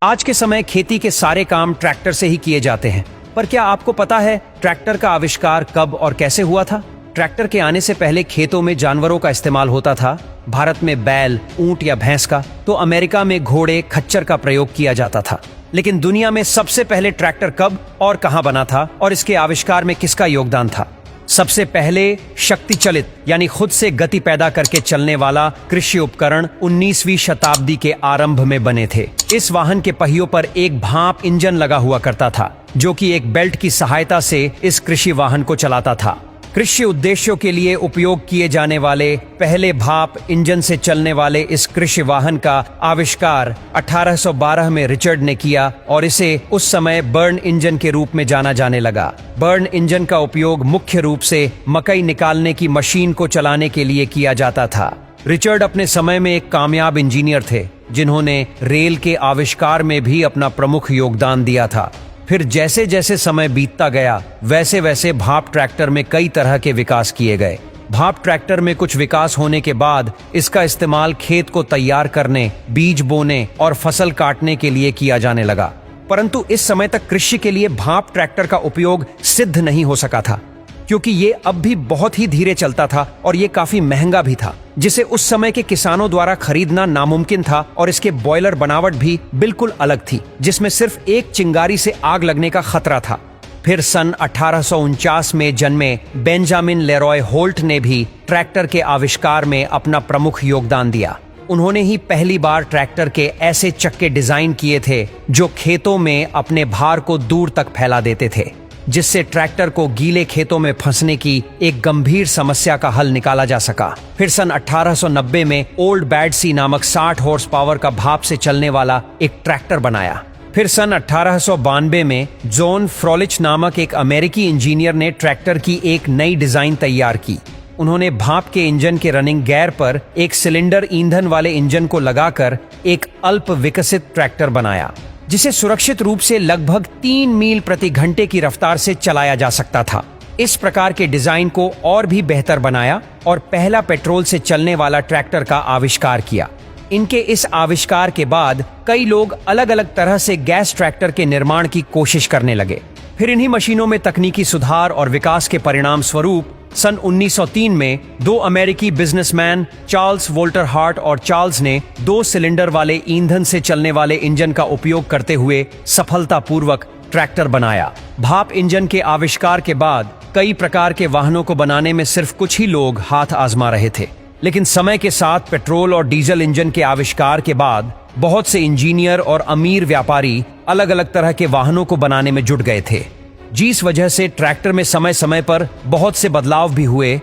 आज के समय खेती के सारे काम ट्रैक्टर से ही किए जाते हैं, पर क्या आपको पता है ट्रैक्टर का आविष्कार कब और कैसे हुआ था? ट्रैक्टर के आने से पहले खेतों में जानवरों का इस्तेमाल होता था। भारत में बैल, ऊंट या भैंस का, तो अमेरिका में घोड़े, खच्चर का प्रयोग किया जाता था। लेकिन दुनिया में सबसे पहले ट्रैक्टर कब और कहां बना था और इसके आविष्कार में किसका योगदान था? सबसे पहले शक्ति चलित यानी खुद से गति पैदा करके चलने वाला कृषि उपकरण 19वीं शताब्दी के आरंभ में बने थे। इस वाहन के पहियों पर एक भाप इंजन लगा हुआ करता था, जो कि एक बेल्ट की सहायता से इस कृषि वाहन को चलाता था। कृषि उद्देश्यों के लिए उपयोग किए जाने वाले पहले भाप इंजन से चलने वाले इस कृषि वाहन का आविष्कार 1812 में रिचर्ड ने किया और इसे उस समय बर्न इंजन के रूप में जाना जाने लगा। बर्न इंजन का उपयोग मुख्य रूप से मकई निकालने की मशीन को चलाने के लिए किया जाता था। रिचर्ड अपने समय में एक कामयाब इंजीनियर थे, जिन्होंने रेल के आविष्कार में भी अपना प्रमुख योगदान दिया था। फिर जैसे जैसे समय बीतता गया, वैसे वैसे भाप ट्रैक्टर में कई तरह के विकास किए गए। भाप ट्रैक्टर में कुछ विकास होने के बाद इसका इस्तेमाल खेत को तैयार करने, बीज बोने और फसल काटने के लिए किया जाने लगा। परंतु इस समय तक कृषि के लिए भाप ट्रैक्टर का उपयोग सिद्ध नहीं हो सका था, क्योंकि ये अब भी बहुत ही धीरे चलता था और ये काफी महंगा भी था, जिसे उस समय के किसानों द्वारा खरीदना नामुमकिन था। और इसके बॉयलर बनावट भी बिल्कुल अलग थी, जिसमें सिर्फ एक चिंगारी से आग लगने का खतरा था। फिर सन 1849 में जन्मे बेंजामिन लेरॉय होल्ट ने भी ट्रैक्टर के आविष्कार में अपना प्रमुख योगदान दिया। उन्होंने ही पहली बार ट्रैक्टर के ऐसे चक्के डिजाइन किए थे जो खेतों में अपने भार को दूर तक फैला देते थे, जिससे ट्रैक्टर को गीले खेतों में फंसने की एक गंभीर समस्या का हल निकाला जा सका। फिर सन 1890 में ओल्ड बैडसी नामक 60 हॉर्स पावर का भाप से चलने वाला एक ट्रैक्टर बनाया। फिर सन 1892 में जॉन फ्रोलिच नामक एक अमेरिकी इंजीनियर ने ट्रैक्टर की एक नई डिजाइन तैयार की। उन्होंने भाप के इंजन के रनिंग गियर पर एक सिलेंडर ईंधन वाले इंजन को लगाकर एक अल्प विकसित ट्रैक्टर बनाया, जिसे सुरक्षित रूप से लगभग 3 मील प्रति घंटे की रफ्तार से चलाया जा सकता था। इस प्रकार के डिजाइन को और भी बेहतर बनाया और पहला पेट्रोल से चलने वाला ट्रैक्टर का आविष्कार किया। इनके इस आविष्कार के बाद कई लोग अलग अलग तरह से गैस ट्रैक्टर के निर्माण की कोशिश करने लगे। फिर इन्हीं मशीनों में तकनीकी सुधार और विकास के परिणाम स्वरूप सन 1903 में दो अमेरिकी बिजनेसमैन चार्ल्स वोल्टर हार्ट और चार्ल्स ने 2 सिलेंडर वाले ईंधन से चलने वाले इंजन का उपयोग करते हुए सफलतापूर्वक ट्रैक्टर बनाया। भाप इंजन के आविष्कार के बाद कई प्रकार के वाहनों को बनाने में सिर्फ कुछ ही लोग हाथ आजमा रहे थे, लेकिन समय के साथ पेट्रोल और डीजल इंजन के आविष्कार के बाद बहुत से इंजीनियर और अमीर व्यापारी अलग अलग तरह के वाहनों को बनाने में जुट गए थे, जिस वजह से ट्रैक्टर में समय समय पर बहुत से बदलाव भी हुए।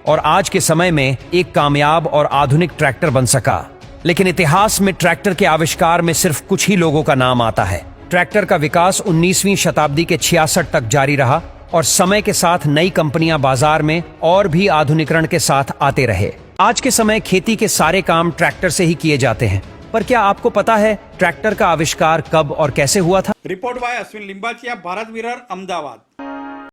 और आज के समय में एक कामयाब और आधुनिक ट्रैक्टर बन सका। लेकिन इतिहास में ट्रैक्टर के आविष्कार में सिर्फ कुछ ही लोगों का नाम आता है। ट्रैक्टर का विकास 19वीं शताब्दी के 66 तक जारी रहा और समय के साथ नई कंपनियां बाजार में और भी आधुनिकरण के साथ आते रहे। आज के समय खेती के सारे काम ट्रैक्टर से ही किए जाते हैं, पर क्या आपको पता है ट्रैक्टर का आविष्कार कब और कैसे हुआ था? Report by Ashwin Limbachiya, Bharat Virar, Ahmedabad.